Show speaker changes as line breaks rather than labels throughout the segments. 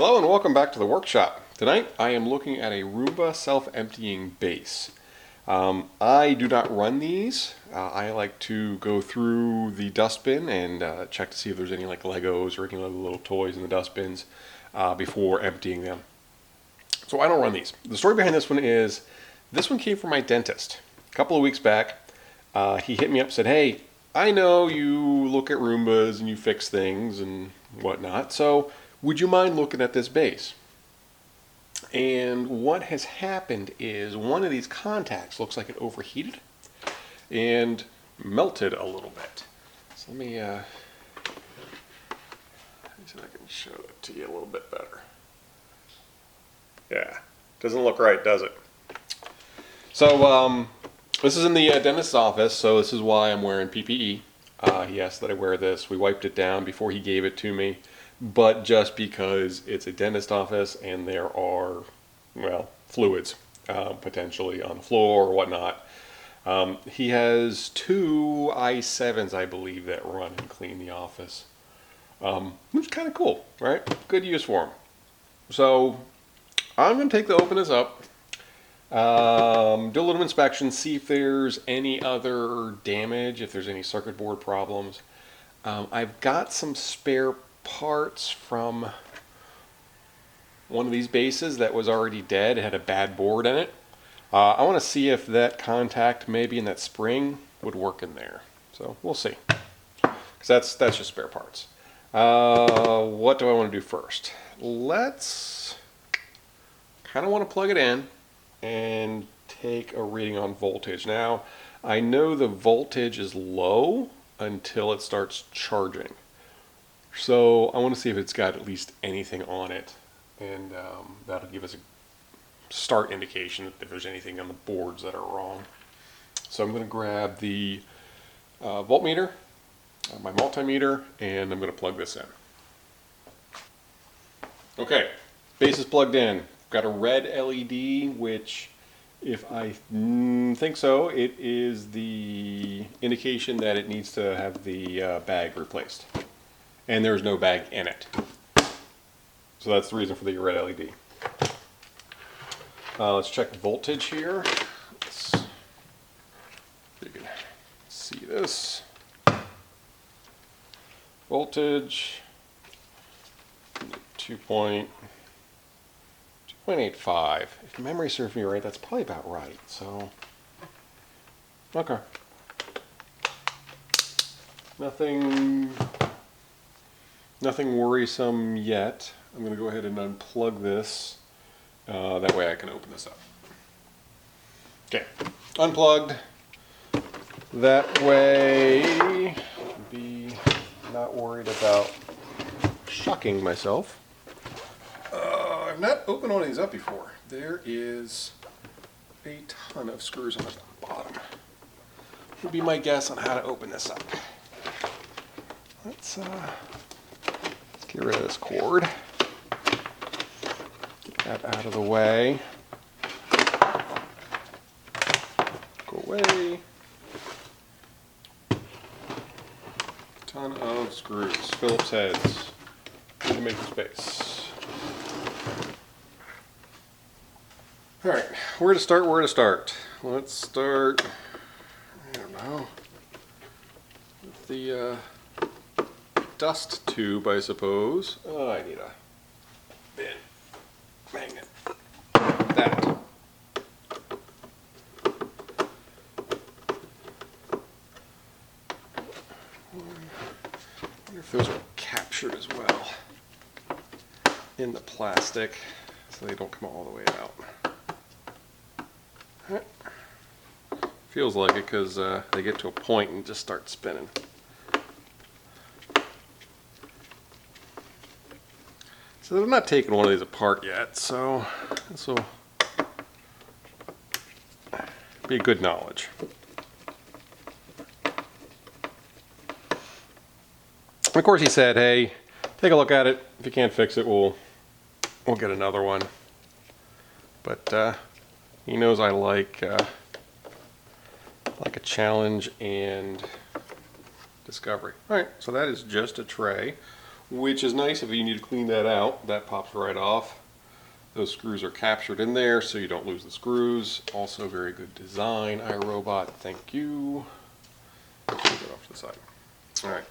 Hello and welcome back to the workshop. Tonight I am looking at a Roomba self-emptying base. I do not run these. I like to go through the dustbin and check to see if there's any like Legos or any other little toys in the dustbins before emptying them. So I don't run these. The story behind this one is, this one came from my dentist. A couple of weeks back, he hit me up and said, hey, I know you look at Roombas and you fix things and whatnot, so would you mind looking at this base? And what has happened is one of these contacts looks like it overheated and melted a little bit. So let me see if I can show it to you a little bit better. Yeah, doesn't look right, does it? So this is in the dentist's office, so this is why I'm wearing PPE. He asked that I wear this. We wiped it down before he gave it to me, but just because it's a dentist office and there are, well, fluids potentially on the floor or whatnot. He has two i7s, I believe, that run and clean the office, which is kind of cool, right? Good use for them. So I'm going to open this up, do a little inspection, see if there's any other damage, if there's any circuit board problems. I've got some spare parts from one of these bases that was already dead. It had a bad board in it. I want to see if that contact maybe in that spring would work in there. So we'll see, because that's just spare parts. What do I want to do first? Let's kind of want to plug it in and take a reading on voltage. Now, I know the voltage is low until it starts charging. So I want to see if it's got at least anything on it, and that'll give us a start indication if there's anything on the boards that are wrong. So I'm going to grab the voltmeter, my multimeter, and I'm going to plug this in. Okay, base is plugged in. Got a red LED, which, if I think so, it is the indication that it needs to have the bag replaced. And there's no bag in it. So that's the reason for the red LED. Let's check voltage here. Let's see if you can see this. Voltage 2.85. If memory serves me right, that's probably about right. So, okay. Nothing worrisome yet. I'm going to go ahead and unplug this. That way I can open this up. Okay, unplugged. That way I'll be not worried about shocking myself. I've not opened one of these up before. There is a ton of screws on the bottom. Would be my guess on how to open this up. Let's get rid of this cord. Get that out of the way. Go away. Ton of screws. Phillips heads. Need to make space. Alright, where to start? Let's start, I don't know, with the dust tube, I suppose. Oh, I need a bin magnet. That. I wonder if those are captured as well in the plastic so they don't come all the way out. Feels like it because they get to a point and just start spinning. So I'm not taking one of these apart yet, so this will be good knowledge. Of course, he said, "Hey, take a look at it. If you can't fix it, we'll get another one." But he knows I like a challenge and discovery. All right, so that is just a tray. which is nice if you need to clean that out. That pops right off. Those screws are captured in there so you don't lose the screws. Also very good design, iRobot, thank you. Get off to the side. All right.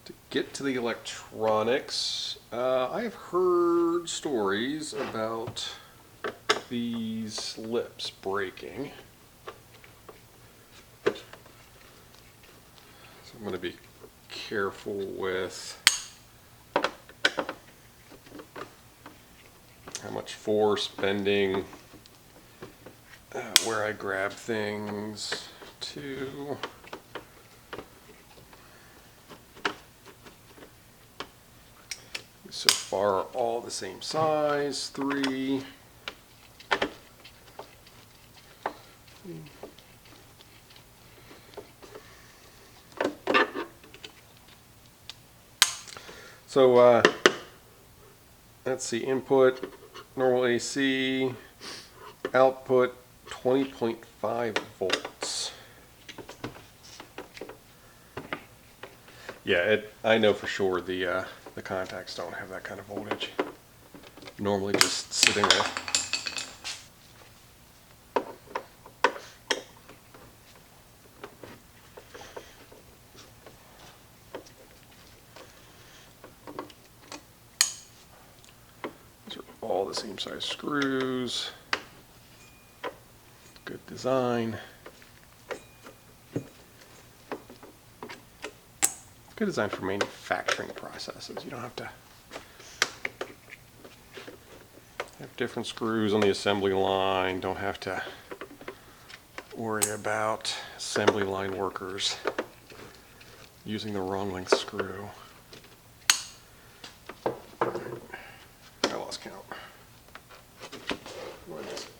To get to the electronics, I have heard stories about these lips breaking. So I'm going to be careful with how much force bending, where I grab things to. So far, all the same size, 3. So let's see, input, normal AC, output 20.5 volts. Yeah, I know for sure the contacts don't have that kind of voltage. Normally just sitting there. These are all the same size screws. Good design. Good design for manufacturing processes. You don't have to have different screws on the assembly line. Don't have to worry about assembly line workers using the wrong length screw. I lost count. What is it?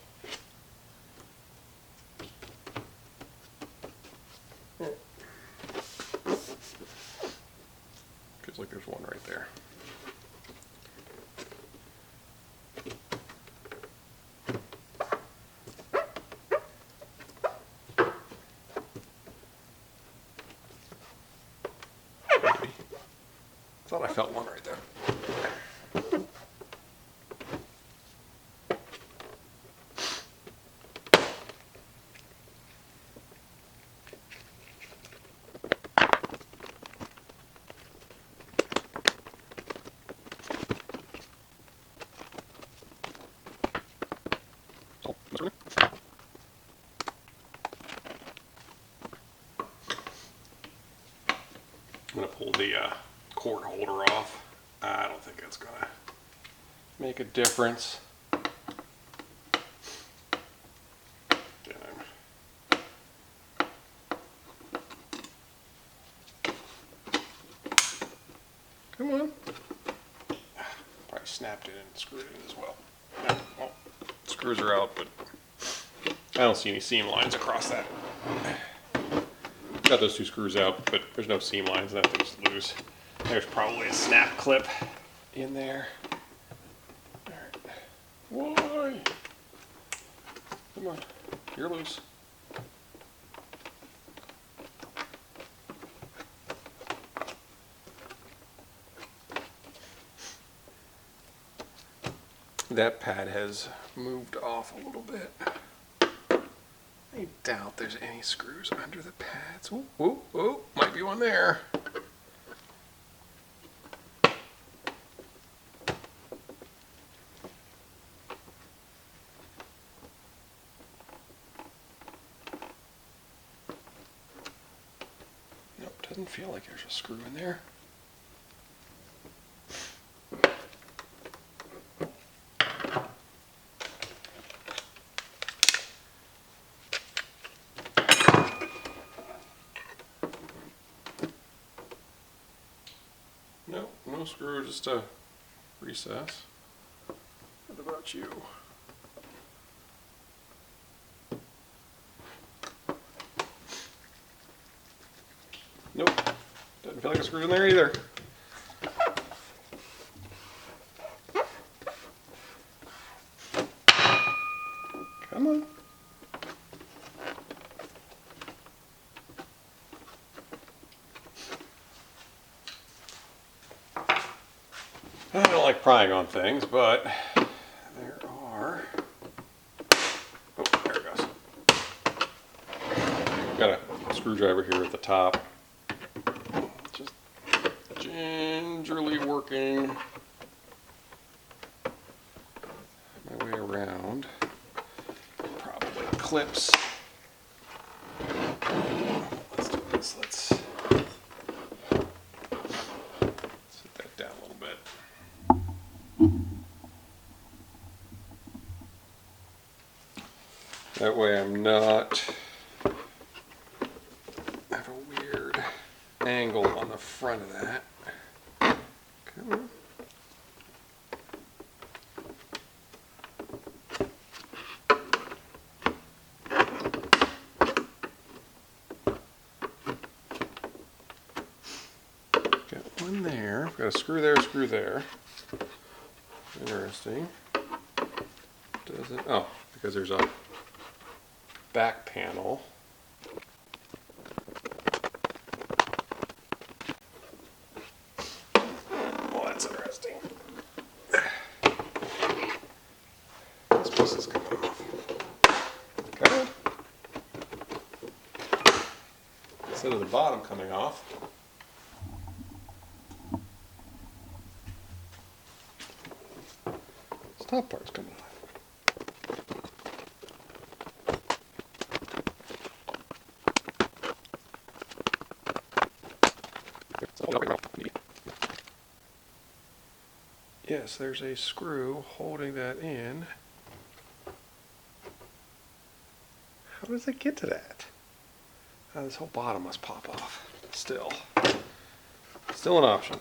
Feels like there's one right there. Maybe. Thought I felt one right there. I'm going to pull the cord holder off. I don't think it's going to make a difference. Come on. Probably snapped it and screwed it in as well. Yeah, well, screws are out, but I don't see any seam lines across that. Got those 2 screws out, but there's no seam lines. That thing's loose. There's probably a snap clip in there. All right. Why? Come on, you're loose. That pad has moved off a little bit. I doubt there's any screws under the pads. Ooh, ooh, ooh, might be one there. Nope, doesn't feel like there's a screw in there. Nope, no screw, just a recess. What about you? Nope, doesn't feel like a screw in there either. Come on. don't like prying on things, but there are. Oh, there it goes. Got a screwdriver here at the top. Just gingerly working my way around. Probably clips. Let's do this. Let's sit that down a little bit. That way I'm not have a weird angle on the front of that. Come on. Got one there. Got a screw there, screw there. Interesting. Does it? Oh, because there's a back panel. Well, that's interesting. This piece is coming off. Okay. Instead of the bottom coming off, this top part's coming off. Yes, there's a screw holding that in. How does it get to that? Oh, this whole bottom must pop off. Still an option.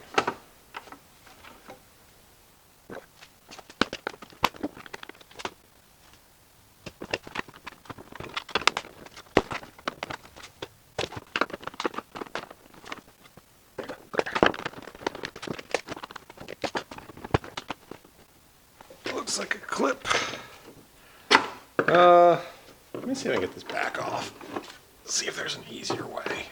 Looks like a clip. Let me see if I can get this back off. See if there's an easier way.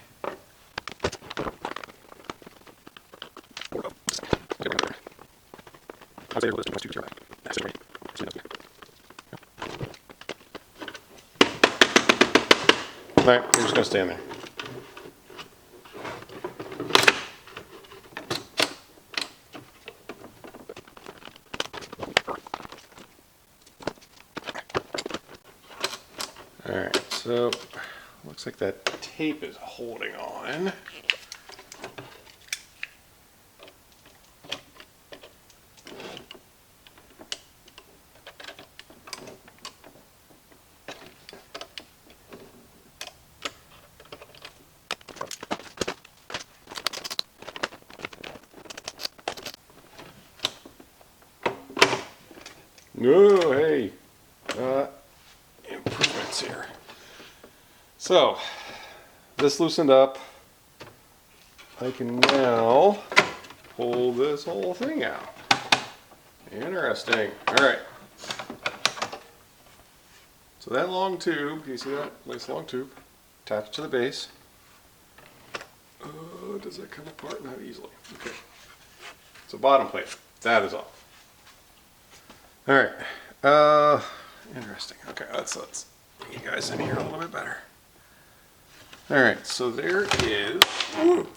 Alright, you're just going to stand there. Alright, so looks like that tape is holding on. No, hey, improvements here. So, this loosened up. I can now pull this whole thing out. Interesting. All right. So that long tube, you see that? Nice long tube attached to the base. Does that come apart? Not easily. Okay. So bottom plate, that is off. All right. Interesting. Okay, let's get you guys in here a little bit better. All right. So there is. Ooh,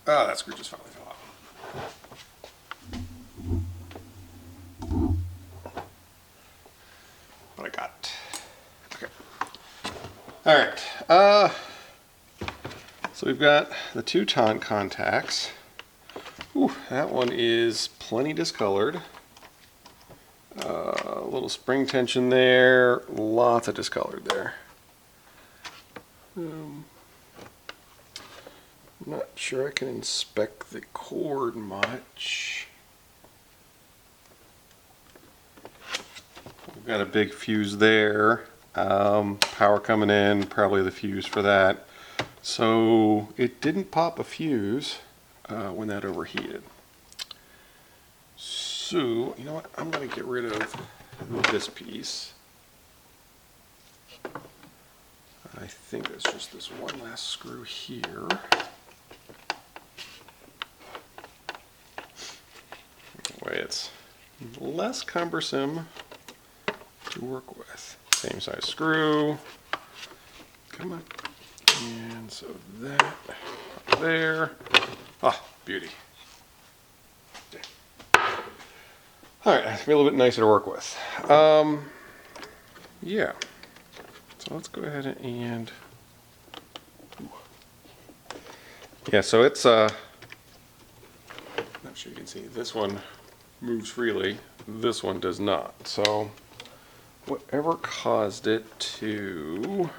that screw just finally fell off. But I got it. Okay. All right. So we've got the two taunt contacts. Ooh, that one is plenty discolored. A little spring tension there, lots of discolored there. I'm not sure I can inspect the cord much. We've got a big fuse there. Power coming in, probably the fuse for that. So it didn't pop a fuse when that overheated. So, you know what, I'm going to get rid of this piece. I think it's just this one last screw here. way it's less cumbersome to work with. Same size screw. Come on. And so that up there. Ah, beauty. Okay. All right, it's a little bit nicer to work with. Yeah. So let's go ahead and yeah. So it's not sure you can see. This one moves freely. This one does not. So whatever caused it to,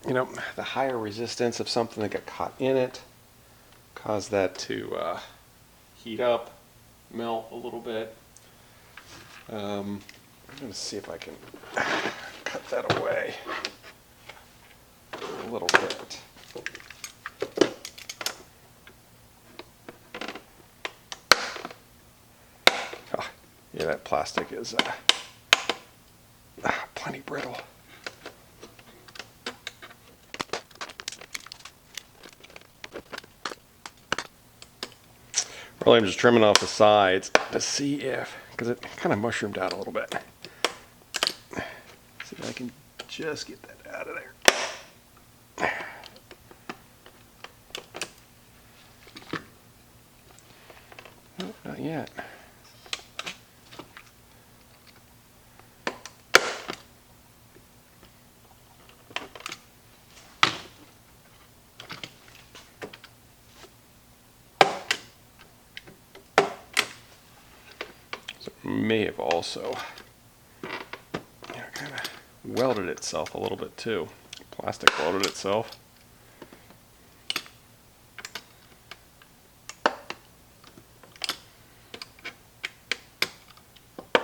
you know, the higher resistance of something that got caught in it caused that to heat up, melt a little bit. I'm going to see if I can cut that away a little bit. Oh, yeah, that plastic is plenty brittle. Really, I'm just trimming off the sides to see if, because it kind of mushroomed out a little bit. See if I can just get that out of there. Oh, not yet. May have also kind of welded itself a little bit too. Plastic welded itself. And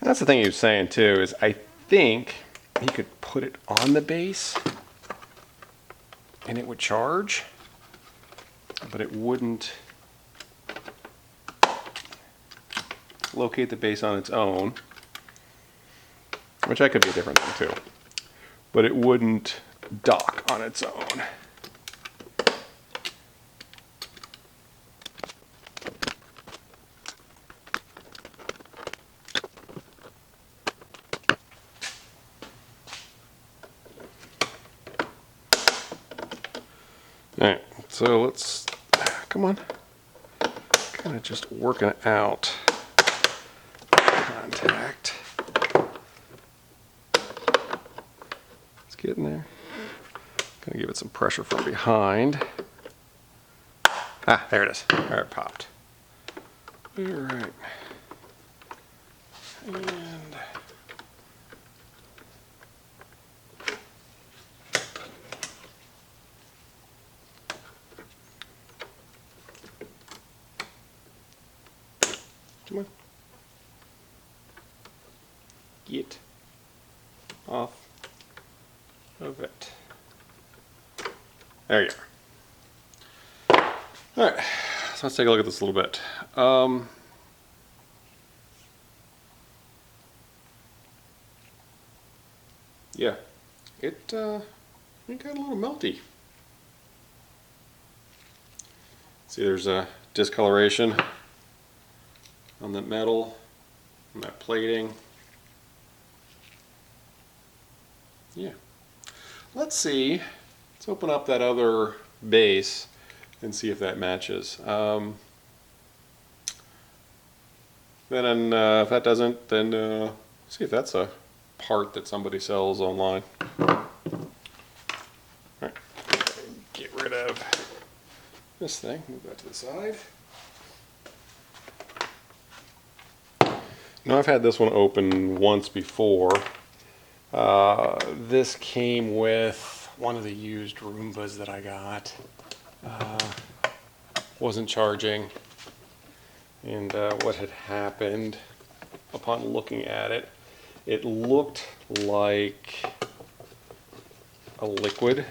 that's the thing he was saying too, is I think he could put it on the base and it would charge, but it wouldn't locate the base on its own, which that could be a different thing too, but it wouldn't dock on its own. Alright, so let's, come on, kind of just working it out. Contact. It's getting there. Gonna give it some pressure from behind. Ah, there it is. Alright, it popped. Alright. And come on. Get off of it. There you are. Alright, so let's take a look at this a little bit. Yeah, it got a little melty. See, there's a discoloration on that metal, on that plating. Yeah. Let's see. Let's open up that other base and see if that matches. Then if that doesn't, then see if that's a part that somebody sells online. All right. Get rid of this thing. Move that to the side. Now I've had this one open once before. This came with one of the used Roombas that I got. Wasn't charging, and what had happened upon looking at it, it looked like a liquid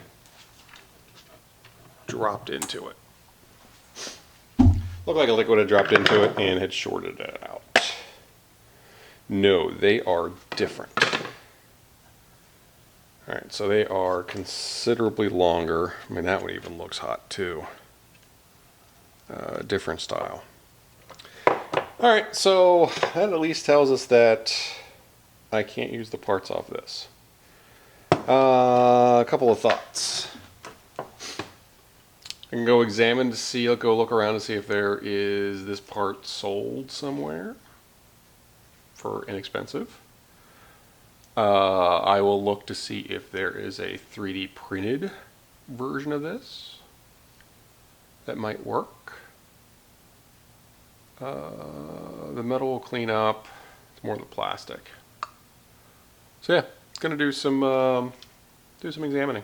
dropped into it. Looked like a liquid had dropped into it and had shorted it out. No, they are different. Alright, so they are considerably longer. I mean, that one even looks hot too. different style. All right, so that at least tells us that I can't use the parts off this. A couple of thoughts. I can go examine to see, I'll go look around to see if there is this part sold somewhere for inexpensive. I will look to see if there is a 3D printed version of this that might work. The metal will clean up. It's more the plastic. So yeah, gonna do some examining.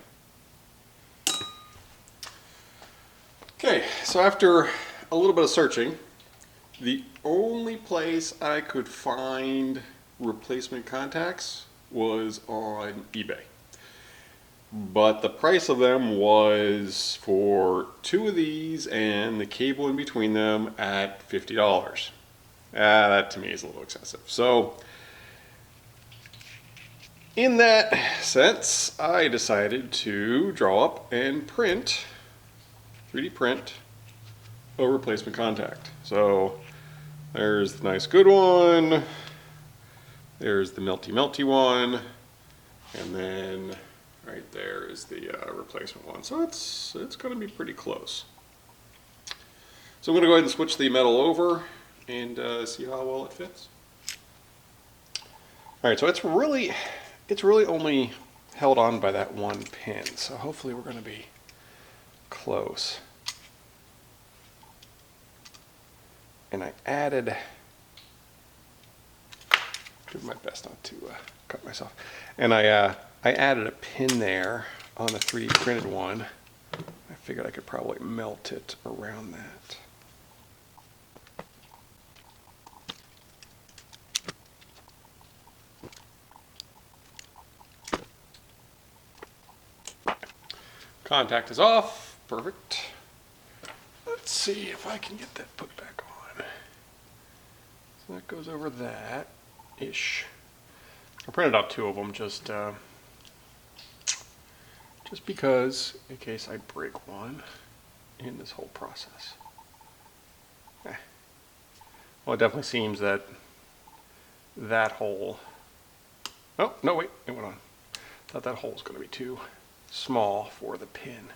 Okay, so after a little bit of searching, the only place I could find replacement contacts was on eBay. But the price of them was for 2 of these and the cable in between them at $50. That to me is a little excessive. So in that sense, I decided to draw up and print, 3D print, a replacement contact. So there's the nice good one, there's the melty one, and then right there is the replacement one. So it's going to be pretty close. So I'm going to go ahead and switch the metal over and see how well it fits. All right, so it's really only held on by that one pin. So hopefully we're going to be close. And I added, do my best not to cut myself. And I added a pin there on the 3D printed one. I figured I could probably melt it around that. Contact is off. Perfect. Let's see if I can get that put back on. So that goes over that-ish. I printed out 2 of them just because, in case I break one in this whole process. Well, it definitely seems that hole, oh, no, wait, it went on. Thought that hole was going to be too small for the pin.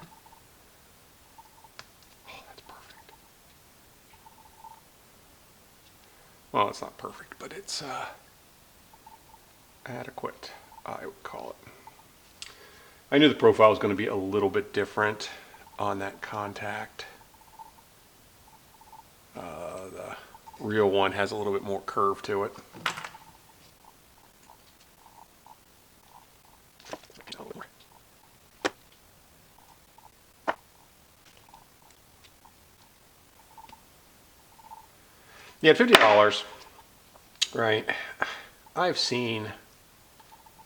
Oh, that's perfect. Well, it's not perfect, but it's adequate, I would call it. I knew the profile was going to be a little bit different on that contact. The real one has a little bit more curve to it. Yeah, at $50, right? I've seen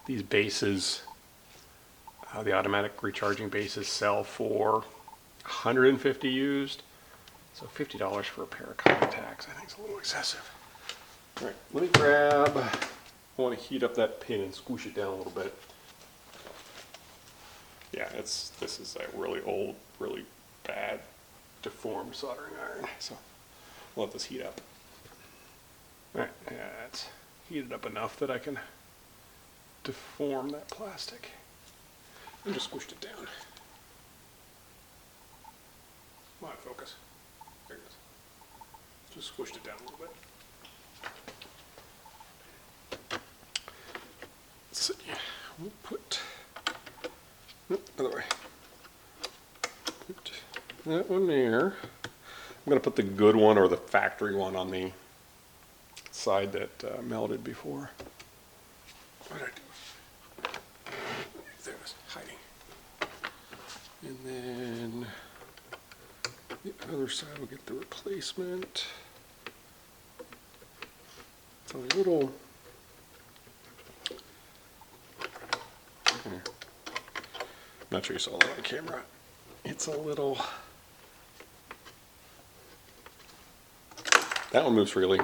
these bases, the automatic recharging bases, sell for $150 used. So $50 for a pair of contacts, I think is a little excessive. All right, let me grab, I want to heat up that pin and squish it down a little bit. Yeah, this is a really old, really bad, deformed soldering iron. So I'll let this heat up. All right, yeah, it's heated up enough that I can deform that plastic. And just squished it down. Come on, focus. There it is. Just squished it down a little bit. So yeah, we'll put, other way. Put that one there. I'm going to put the good one or the factory one on the side that melted before. What did I do? There it is, hiding. And then the other side will get the replacement. It's a little, I'm not sure you saw that on camera. It's a little, that one moves freely.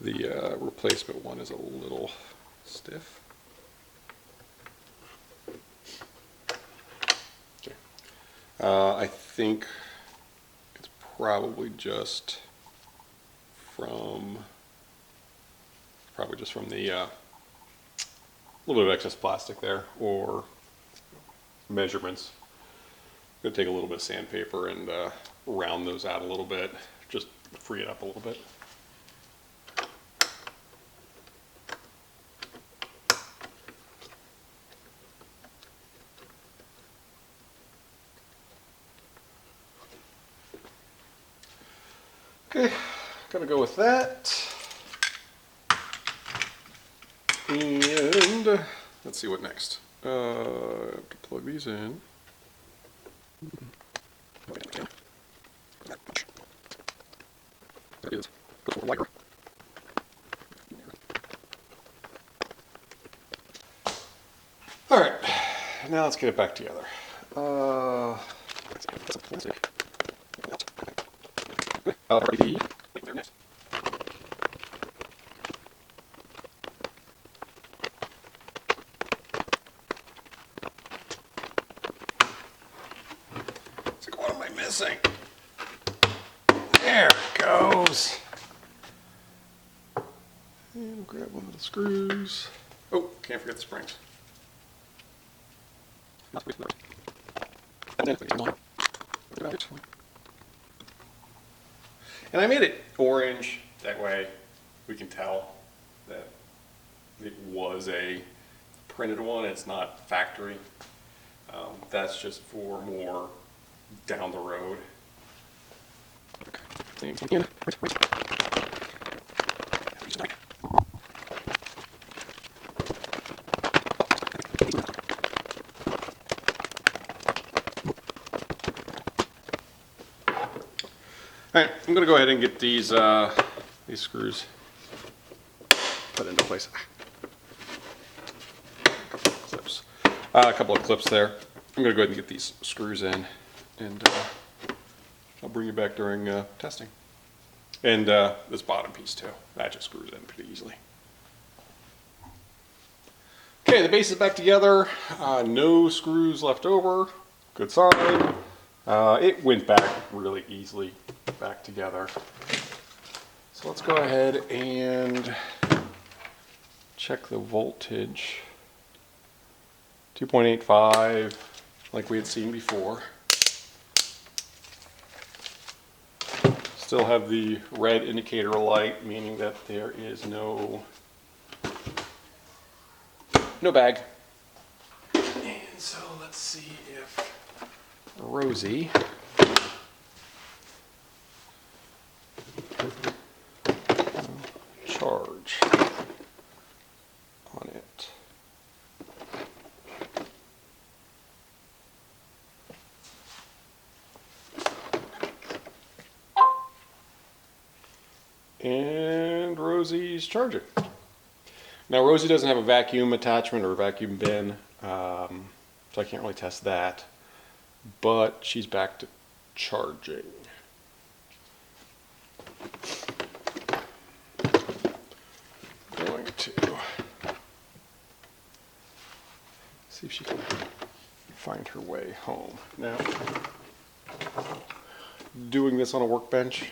The replacement one is a little stiff. Okay. I think it's probably just from the little bit of excess plastic there, or measurements. I'm going to take a little bit of sandpaper and round those out a little bit, just free it up a little bit. Okay, gonna go with that. And let's see what next. I have to plug these in. All right, now let's get it back together. It's like, what am I missing? There it goes. And I'll grab one of the screws. Oh, can't forget the springs. And I made it orange, that way we can tell that it was a printed one, it's not factory. That's just for more down the road. All right, I'm gonna go ahead and get these screws put into place. Clips. A couple of clips there. I'm gonna go ahead and get these screws in, and I'll bring you back during testing. And this bottom piece too. That just screws in pretty easily. Okay, the base is back together. No screws left over. Good sign. It went back really easily back together. So let's go ahead and check the voltage. 2.85, like we had seen before. Still have the red indicator light, meaning that there is no bag. And so let's see if Rosie charge on it. And Rosie's charging. Now Rosie doesn't have a vacuum attachment or a vacuum bin, so I can't really test that. But she's back to charging. Going to see if she can find her way home. Now, doing this on a workbench,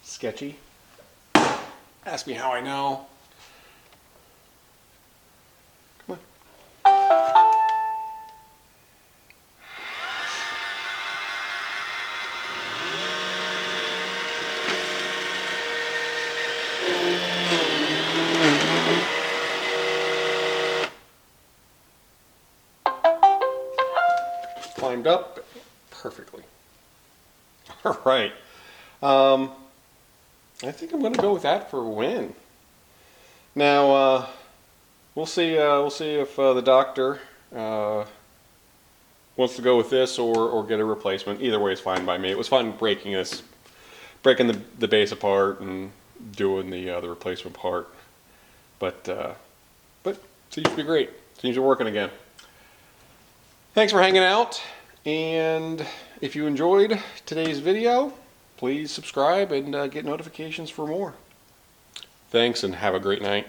sketchy. Ask me how I know. Come on. Climbed up perfectly. All right. I think I'm going to go with that for a win. Now, we'll see if the doctor wants to go with this or get a replacement. Either way is fine by me. It was fun breaking the base apart and doing the replacement part. But seems to be great. Seems to be working again. Thanks for hanging out, and if you enjoyed today's video, please subscribe and get notifications for more. Thanks, and have a great night.